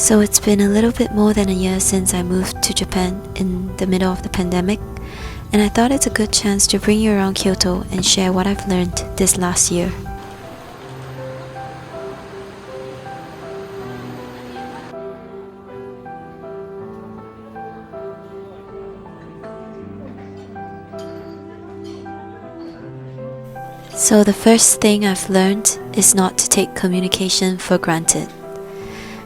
So it's been a little bit more than a year since I moved to Japan in the middle of the pandemic, and I thought it's a good chance to bring you around Kyoto and share what I've learned this last year. So the first thing I've learned is not to take communication for granted.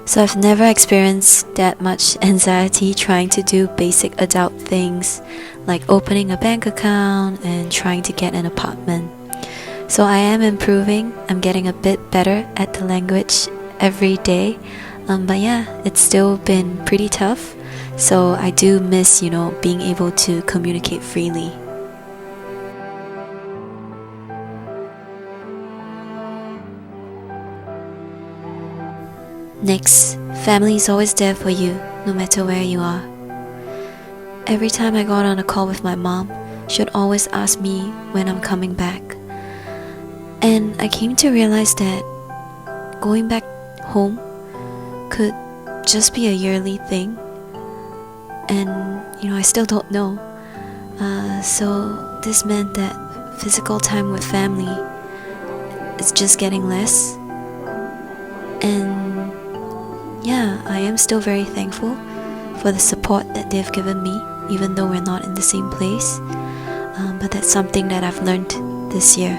So I've never experienced that much anxiety trying to do basic adult things like opening a bank account and trying to get an apartment. So I am improving. I'm getting a bit better at the language every day. But yeah, it's still been pretty tough. So I do miss, being able to communicate freely. Next, family is always there for you, no matter where you are. Every time I got on a call with my mom, she would always ask me when I'm coming back. And I came to realize that going back home could just be a yearly thing. And, I still don't know. So this meant that physical time with family is just getting less. And yeah, I am still very thankful for the support that they've given me, even though we're not in the same place. But that's something that I've learned this year.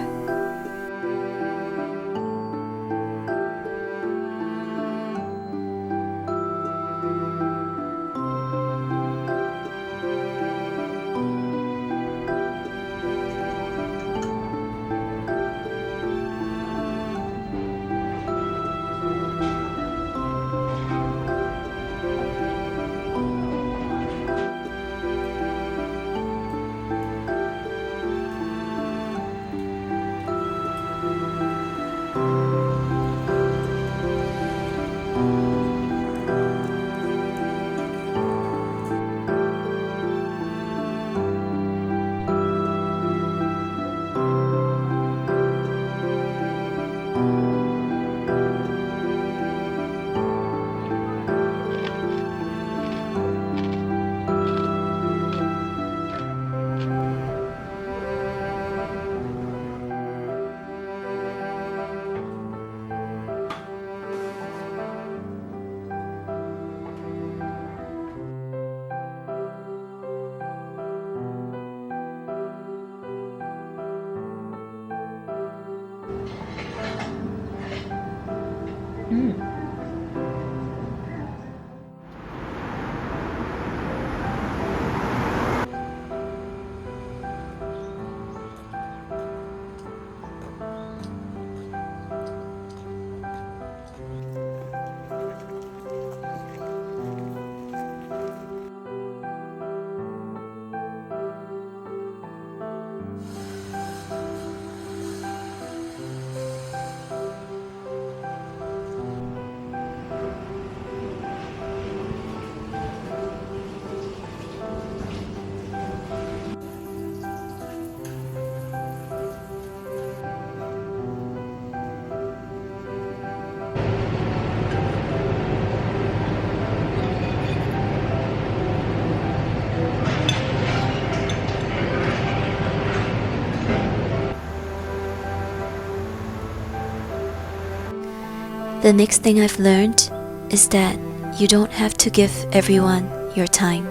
The next thing I've learned is that you don't have to give everyone your time.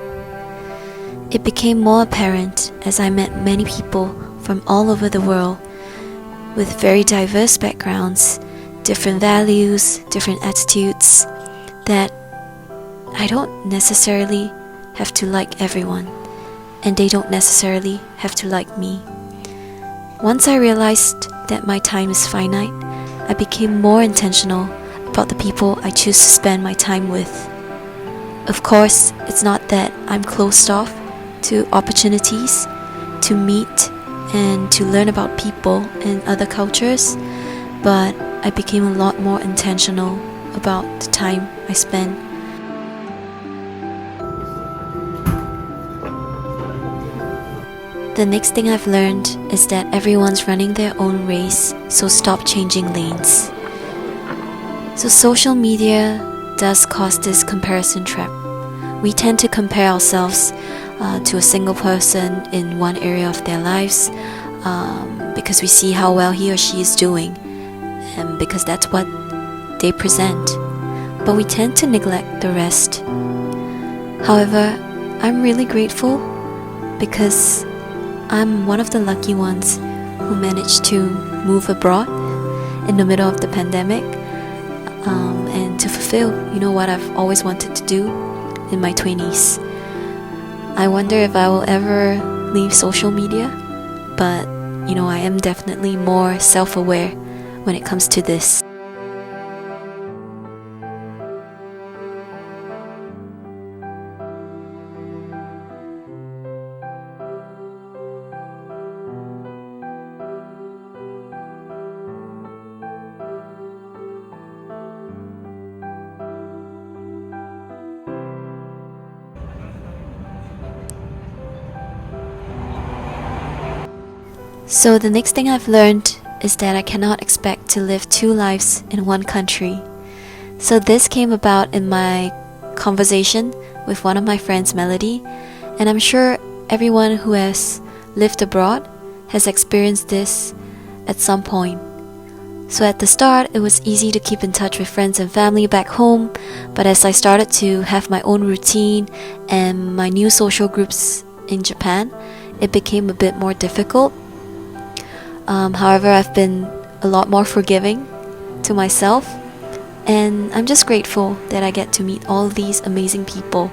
It became more apparent as I met many people from all over the world with very diverse backgrounds, different values, different attitudes, that I don't necessarily have to like everyone, and they don't necessarily have to like me. Once I realized that my time is finite, I became more intentional about the people I choose to spend my time with. Of course, it's not that I'm closed off to opportunities to meet and to learn about people and other cultures, but I became a lot more intentional about the time I spend. The next thing I've learned is that everyone's running their own race, so stop changing lanes. So social media does cause this comparison trap. We tend to compare ourselves to a single person in one area of their lives because we see how well he or she is doing, and because that's what they present. But we tend to neglect the rest. However, I'm really grateful because I'm one of the lucky ones who managed to move abroad in the middle of the pandemic and to fulfill, what I've always wanted to do in my 20s. I wonder if I will ever leave social media, but I am definitely more self-aware when it comes to this. So the next thing I've learned is that I cannot expect to live two lives in one country. So this came about in my conversation with one of my friends, Melody, and I'm sure everyone who has lived abroad has experienced this at some point. So at the start, it was easy to keep in touch with friends and family back home, but as I started to have my own routine and my new social groups in Japan, it became a bit more difficult. However, I've been a lot more forgiving to myself, and I'm just grateful that I get to meet all these amazing people,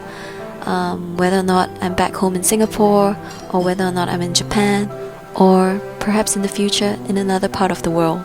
whether or not I'm back home in Singapore, or whether or not I'm in Japan, or perhaps in the future in another part of the world.